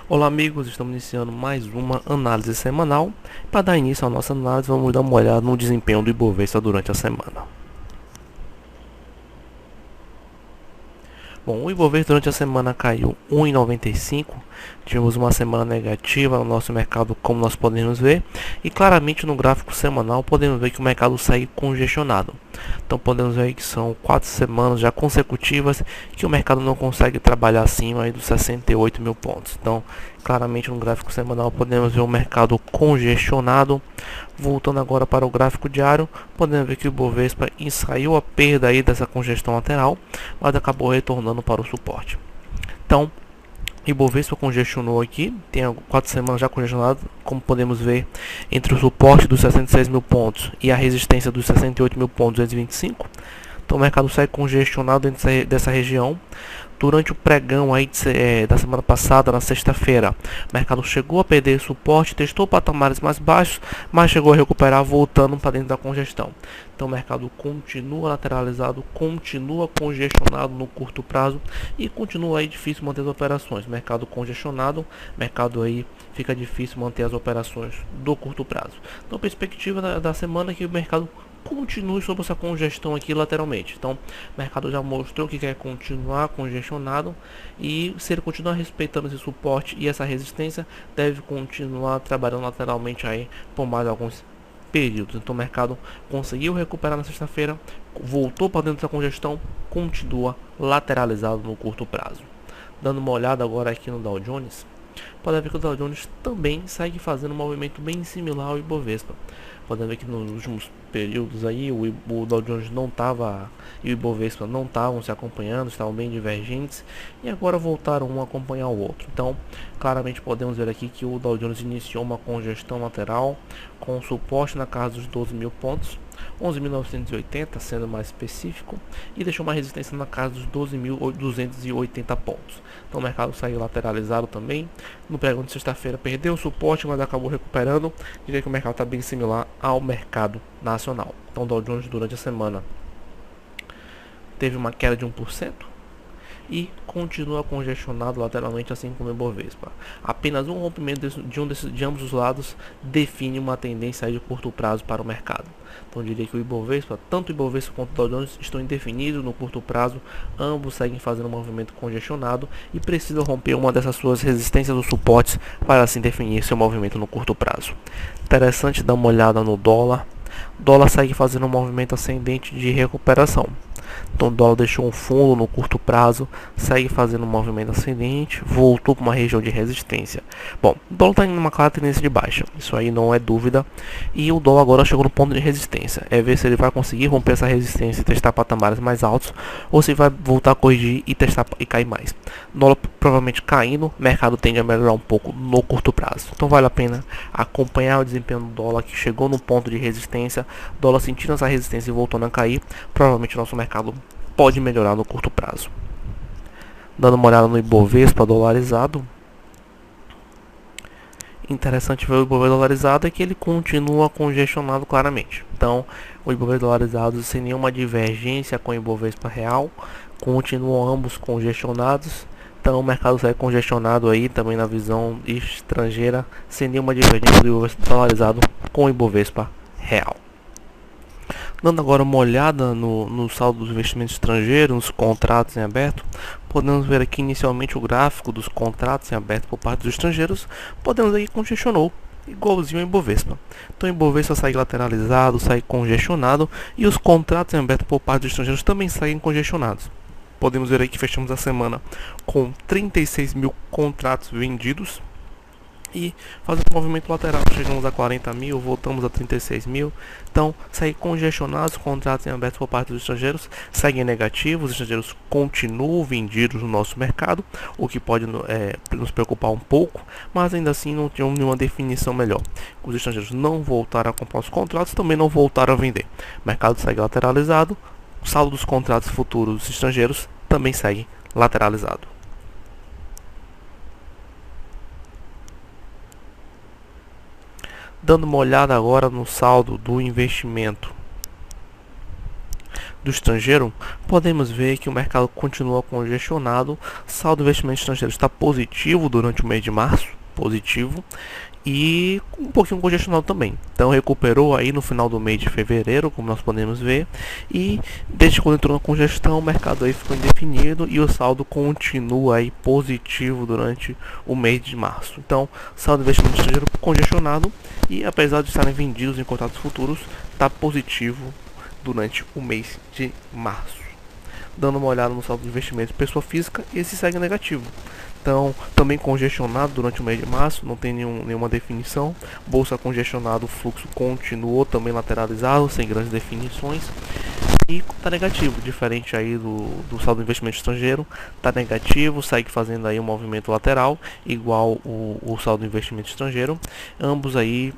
Olá amigos, estamos iniciando mais uma análise semanal. Para dar início à nossa análise, vamos dar uma olhada no desempenho do Ibovespa durante a semana. Bom, o Ibovespa durante a semana caiu 1,95. Tivemos uma semana negativa no nosso mercado, como nós podemos ver, e claramente no gráfico semanal podemos ver que o mercado segue congestionado. Então podemos ver que são 4 semanas já consecutivas que o mercado não consegue trabalhar acima aí dos 68 mil pontos. Então claramente no gráfico semanal podemos ver o mercado congestionado. Voltando agora para o gráfico diário, podemos ver que o Ibovespa ensaiou a perda aí dessa congestão lateral, mas acabou retornando para o suporte. Então Ibovespa congestionou aqui, tem 4 semanas já congestionado, como podemos ver, entre o suporte dos 66 mil pontos e a resistência dos 68 mil pontos 225. Então o mercado sai congestionado dentro dessa região. Durante o pregão aí da semana passada, na sexta-feira, o mercado chegou a perder suporte, testou patamares mais baixos, mas chegou a recuperar voltando para dentro da congestão. Então o mercado continua lateralizado, continua congestionado no curto prazo e continua aí difícil manter as operações. Mercado congestionado, mercado aí fica difícil manter as operações do curto prazo. Então a perspectiva da semana é que o mercado continue sob essa congestão aqui lateralmente. Então, o mercado já mostrou que quer continuar congestionado e se ele continuar respeitando esse suporte e essa resistência, deve continuar trabalhando lateralmente aí por mais alguns períodos. Então, o mercado conseguiu recuperar na sexta-feira, voltou para dentro da congestão, continua lateralizado no curto prazo. Dando uma olhada agora aqui no Dow Jones, pode ver que o Dow Jones também segue fazendo um movimento bem similar ao Ibovespa. Podemos ver que nos últimos períodos aí o Dow Jones não estava e o Ibovespa não estavam se acompanhando, estavam bem divergentes e agora voltaram um a acompanhar o outro. Então, claramente podemos ver aqui que o Dow Jones iniciou uma congestão lateral com suporte na casa dos 12 mil pontos, 11.980 sendo mais específico, e deixou uma resistência na casa dos 12.280 pontos. Então o mercado saiu lateralizado também. No pregão de sexta-feira perdeu o suporte, mas acabou recuperando. Diria que o mercado está bem similar ao mercado nacional. Então o Dow Jones durante a semana teve uma queda de 1% e continua congestionado lateralmente, assim como o Ibovespa. Apenas um rompimento de ambos os lados define uma tendência de curto prazo para o mercado. Então eu diria que o Ibovespa, tanto o Ibovespa quanto o Dow Jones estão indefinidos no curto prazo, ambos seguem fazendo um movimento congestionado e precisam romper uma dessas suas resistências ou suportes para assim definir seu movimento no curto prazo. Interessante dar uma olhada no dólar. O dólar segue fazendo um movimento ascendente de recuperação. Então o dólar deixou um fundo no curto prazo, segue fazendo um movimento ascendente, voltou para uma região de resistência. Bom, o dólar está em uma clara tendência de baixa, isso aí não é dúvida. E o dólar agora chegou no ponto de resistência. É ver se ele vai conseguir romper essa resistência e testar patamares mais altos, ou se vai voltar a corrigir e testar e cair mais. O dólar provavelmente caindo, o mercado tende a melhorar um pouco no curto prazo. Então vale a pena acompanhar o desempenho do dólar, que chegou no ponto de resistência. O dólar sentindo essa resistência e voltando a cair, provavelmente o nosso mercado pode melhorar no curto prazo. Dando uma olhada no Ibovespa dolarizado, interessante ver o Ibovespa dolarizado é que ele continua congestionado claramente. Então, o Ibovespa dolarizado sem nenhuma divergência com o Ibovespa real, continuam ambos congestionados. Então, o mercado sai congestionado aí também na visão estrangeira, sem nenhuma divergência do Ibovespa dolarizado com o Ibovespa real. Dando agora uma olhada no saldo dos investimentos estrangeiros, nos contratos em aberto, podemos ver aqui inicialmente o gráfico dos contratos em aberto por parte dos estrangeiros. Podemos ver que congestionou, igualzinho ao Ibovespa. Então o Ibovespa sai lateralizado, sai congestionado, e os contratos em aberto por parte dos estrangeiros também saem congestionados. Podemos ver aí que fechamos a semana com 36 mil contratos vendidos e fazendo um movimento lateral, chegamos a 40 mil, voltamos a 36 mil. Então, segue congestionados, contratos em aberto por parte dos estrangeiros seguem negativos, os estrangeiros continuam vendidos no nosso mercado, o que pode nos preocupar um pouco, mas ainda assim não tem nenhuma definição melhor. Os estrangeiros não voltaram a comprar os contratos, também não voltaram a vender. O mercado segue lateralizado, o saldo dos contratos futuros dos estrangeiros também segue lateralizado. Dando uma olhada agora no saldo do investimento do estrangeiro, podemos ver que o mercado continua congestionado. Saldo de investimento estrangeiro está positivo durante o mês de março, positivo, e um pouquinho congestionado também. Então recuperou aí no final do mês de fevereiro, como nós podemos ver, e desde quando entrou na congestão, o mercado aí ficou indefinido e o saldo continua aí positivo durante o mês de março. Então, saldo de investimento estrangeiro congestionado e apesar de estarem vendidos em contratos futuros, está positivo durante o mês de março. Dando uma olhada no saldo de investimento de pessoa física, esse segue negativo. Então, também congestionado durante o mês de março, não tem nenhuma definição. Bolsa congestionado, o fluxo continuou também lateralizado, sem grandes definições. E está negativo, diferente aí do saldo de investimento estrangeiro, está negativo, segue fazendo aí um movimento lateral, igual o saldo de investimento estrangeiro. Ambos aí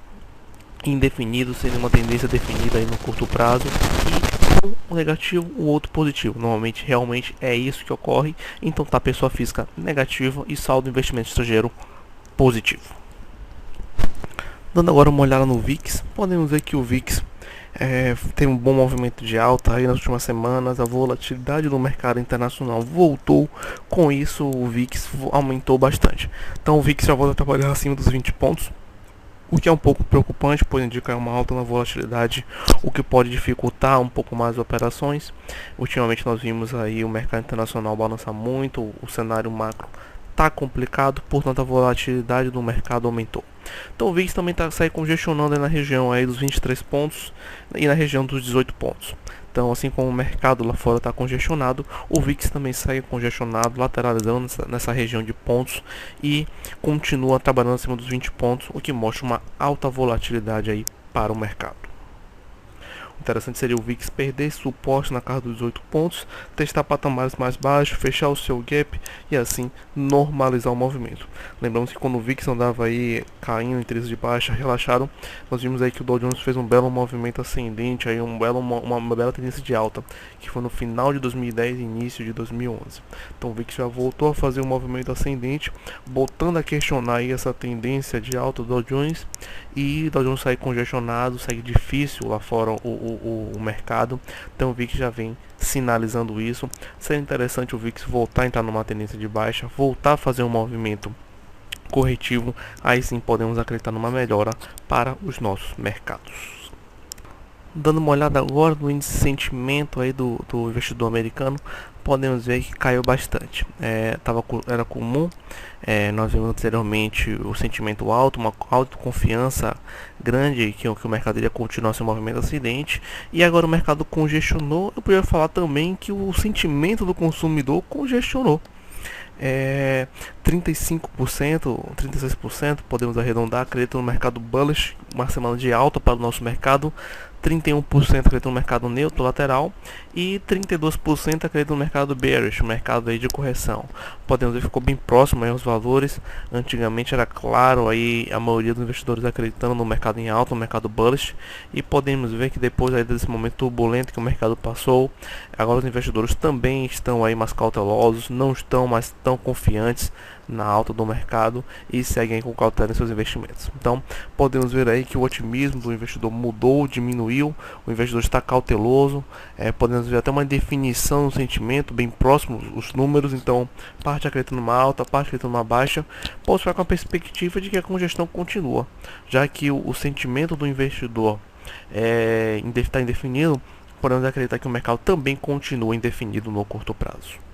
indefinidos, sem nenhuma tendência definida aí no curto prazo. E um negativo, o outro positivo. Normalmente, realmente é isso que ocorre. Então tá pessoa física negativa e saldo de investimento estrangeiro positivo. Dando agora uma olhada no VIX, podemos ver que o VIX tem um bom movimento de alta aí nas últimas semanas. A volatilidade do mercado internacional voltou, com isso o VIX aumentou bastante. Então o VIX já volta a trabalhar acima dos 20 pontos, o que é um pouco preocupante, pois indica uma alta na volatilidade, o que pode dificultar um pouco mais as operações. Ultimamente nós vimos aí o mercado internacional balançar muito, o cenário macro está complicado, portanto a volatilidade do mercado aumentou. Então o VIX também está congestionando aí na região aí dos 23 pontos e na região dos 18 pontos. Então, assim como o mercado lá fora está congestionado, o VIX também segue congestionado, lateralizando nessa região de pontos e continua trabalhando acima dos 20 pontos, o que mostra uma alta volatilidade aí para o mercado. O interessante seria o VIX perder suporte na casa dos 18 pontos, testar patamares mais baixos, fechar o seu gap e assim normalizar o movimento. Lembramos que quando o VIX andava aí caindo em trilhos de baixa, relaxaram, nós vimos aí que o Dow Jones fez um belo movimento ascendente, aí uma bela tendência de alta, que foi no final de 2010 e início de 2011. Então o VIX já voltou a fazer um movimento ascendente, botando a questionar aí essa tendência de alta do Dow Jones, e o Dow Jones segue congestionado, segue difícil lá fora o mercado. Então o VIX já vem sinalizando isso. Seria interessante o VIX voltar a entrar numa tendência de baixa, voltar a fazer um movimento corretivo, aí sim podemos acreditar numa melhora para os nossos mercados. Dando uma olhada agora no índice de sentimento aí do investidor americano, podemos ver que caiu bastante. Era comum, nós vimos anteriormente o sentimento alto, uma autoconfiança grande que o mercado iria continuar seu movimento ascendente, e agora o mercado congestionou. Eu poderia falar também que o sentimento do consumidor congestionou. 35%, 36%, podemos arredondar, acredito no mercado bullish, uma semana de alta para o nosso mercado. 31% acredito no mercado neutro lateral e 32% acredito no mercado bearish, mercado aí de correção. Podemos ver que ficou bem próximo aí aos valores. Antigamente era claro aí a maioria dos investidores acreditando no mercado em alta, no mercado bullish, e podemos ver que depois aí desse momento turbulento que o mercado passou, agora os investidores também estão aí mais cautelosos, não estão mais tão confiantes na alta do mercado e seguem com cautela em seus investimentos. Então podemos ver aí que o otimismo do investidor mudou, diminuiu, o investidor está cauteloso, podemos ver até uma definição no sentimento bem próximo os números. Então parte acreditando numa alta, parte acreditando numa baixa, pode ficar com a perspectiva de que a congestão continua, já que o sentimento do investidor está indefinido. Podemos acreditar que o mercado também continua indefinido no curto prazo.